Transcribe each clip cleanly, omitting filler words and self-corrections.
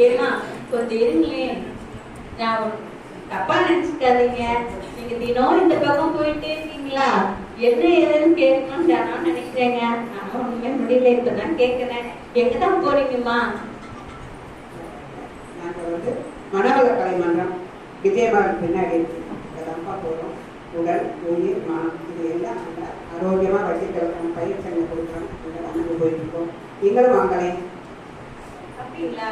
ஏமா கொஞ்சம் இருங்களேன். நான் தப்பா நினைச்சுக்காதீங்க. நீங்க தினம் இந்த பக்கம் போயிட்டே இருக்கீங்களா? என்ன ஏதுன்னு கேட்கணும்னு நான் நினைக்கிறேங்க. நான் ஒண்ணுமே முடியல, இப்பதான் கேட்கிறேன். எங்கதான் போறீங்கம்மா? நாங்க வந்து மனவள கலை மன்றம் விஜயபாரத் பின்னாடி இருக்கு. அதப்பா போறோம். உடல், உயிர், மனம் இது எல்லாம் நல்லா ஆரோக்கியமா வச்சுக்கிறோம். பயிர் சங்க கொடுக்குறோம். அங்கே போயிட்டு இருக்கோம். நீங்களும் வாங்கலேன். அப்படிங்களா?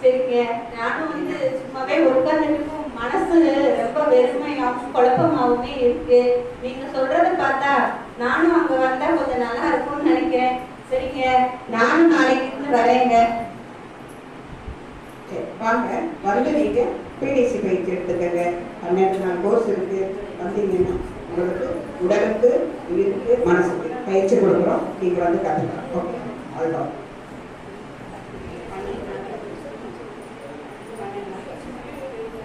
சரிங்க. நானும் வந்து சும்மாவே உட்கார்ந்துருக்கும். மனசு ரொம்ப வெறுமையாகவும் குழப்பமாகவுமே இருக்கு. நீங்க சொல்றத பார்த்தா நானும் அங்க வந்தா கொஞ்சம் நல்லா இருக்கும்னு நினைக்கிறேன். சரிங்க, நானும் நாளைக்கு இருந்து வரேங்க. வாங்க, வந்து நீங்க பிடிசி பயிற்சி எடுத்துக்கங்க. 12 நாள் கோர்ஸ் இருக்கு. வந்தீங்கன்னா உங்களுக்கு உடலுக்கு, உயிருக்கு, மனசுக்கு பயிற்சி கொடுக்குறோம். நீங்க வந்து கற்றுக்கலாம். ஓகே, அதுதான்.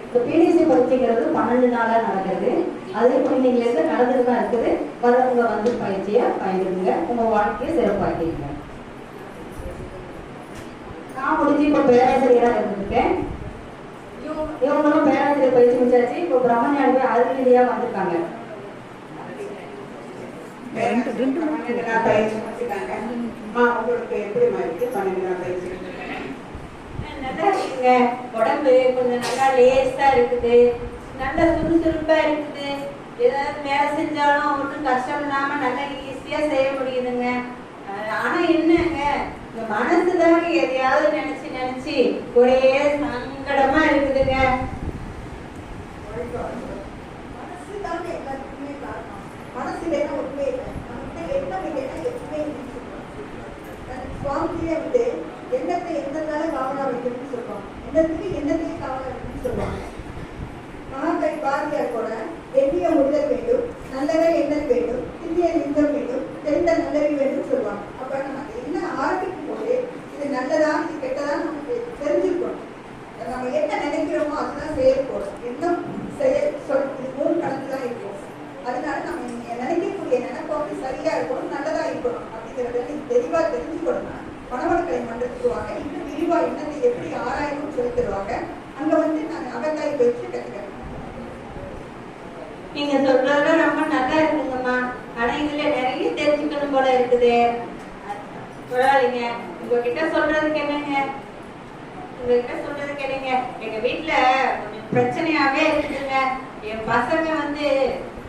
இப்போ பிடிசி பயிற்சிங்கிறது 12 நாளா நடக்குது. அது குழந்தைங்களுக்கு நடந்துட்டு தான் இருக்குது. வரவங்க வந்து பயிற்சியை பயந்துடுங்க. உங்க வாழ்க்கையை சிறப்பாக்கிடுங்க. நான் முடிஞ்சு இப்போ பேராசிரியராக இருந்திருக்கேன். இவங்களும் பேராசிரியர் பயிற்சி முடிச்சாச்சு. இப்போ பிரம்மஞானி அருள்நிதியா வந்திருக்காங்க. உங்களுக்கு எப்படி இருக்கு 12 நாள் பயிற்சி? நல்லா இருக்குங்க. உடம்பு கொஞ்சம் நல்லா லேசா இருக்குது. நல்லா சுறுசுறுப்பா இருக்குது. ஏதாவது வேலை செஞ்சாலும் ஒன்றும் கஷ்டம் இல்லாம நல்லா ஈஸியா செய்ய முடியுதுங்க. ஆனா என்னங்க, இந்த மனசுதாங்க எதையாவது நினைச்சு நினைச்சு ஒரே சங்கடமா இருக்குதுங்க. மனசுதாங்க எல்லாத்துக்குமே காரணம். மனசு இல்லைன்னா ஒன்றுமே இல்லை. நமக்கு எண்ணம் இல்லைன்னா எதுவுமே இல்லைன்னு சொல்லுவாங்க. சுவாமிஜியே வந்து எண்ணத்தை எண்ணத்தால காவலா வைக்கணும்னு சொல்லுவாங்க. எண்ணத்துக்கு எண்ணத்தையே காவலா வைக்கணும்னு சொல்லுவாங்க. மகாகவி பாரதியார் கூட எண்ணிய முடிதல் வேண்டும், நல்லதை எண்ணல் வேண்டும், திண்ணிய நிந்தம் வேண்டும், தெரிந்த நல்லறி வேண்டும் சொல்லுவாங்க. அப்ப நம்ம என்ன ஆரம்பிக்கும் போது இது நல்லதா இது கெட்டதா நமக்கு தெரிஞ்சுக்கணும். நம்ம என்ன நினைக்கிறோமோ அதுதான் செயல்படும். எண்ணம், செயல், சொல் இது 3 கலந்துதான் இருக்கும். அதனால நம்ம நினைக்கக்கூடிய நினைப்ப வந்து சரியா இருக்கணும், நல்லதா இருக்கணும் அப்படிங்கிறத நீங்க தெளிவா தெரிஞ்சுக்கணும்னா மனவளக்கலை மன்றத்துக்கு வாங்க. இன்னும் விரிவா எண்ணத்தை எப்படி ஆராயணும்னு சொல்லி தருவாங்க. அங்க வந்து நாங்க அகத்தாய் பயிற்சி கற்றுக்கிறோம். நீங்க சொல்றதெல்லாம் ரொம்ப நல்லா இருக்குங்கம்மா. ஆனா இதுல நிறைய தெரிஞ்சுக்கணும் போல இருக்குது. பரவாயில்லைங்க. உங்ககிட்ட சொல்றதுக்கு என்னங்க, உங்ககிட்ட சொல்றதுக்கு என்னங்க, எங்க வீட்டுல கொஞ்சம் பிரச்சனையாவே இருக்குதுங்க. என் பசங்க வந்து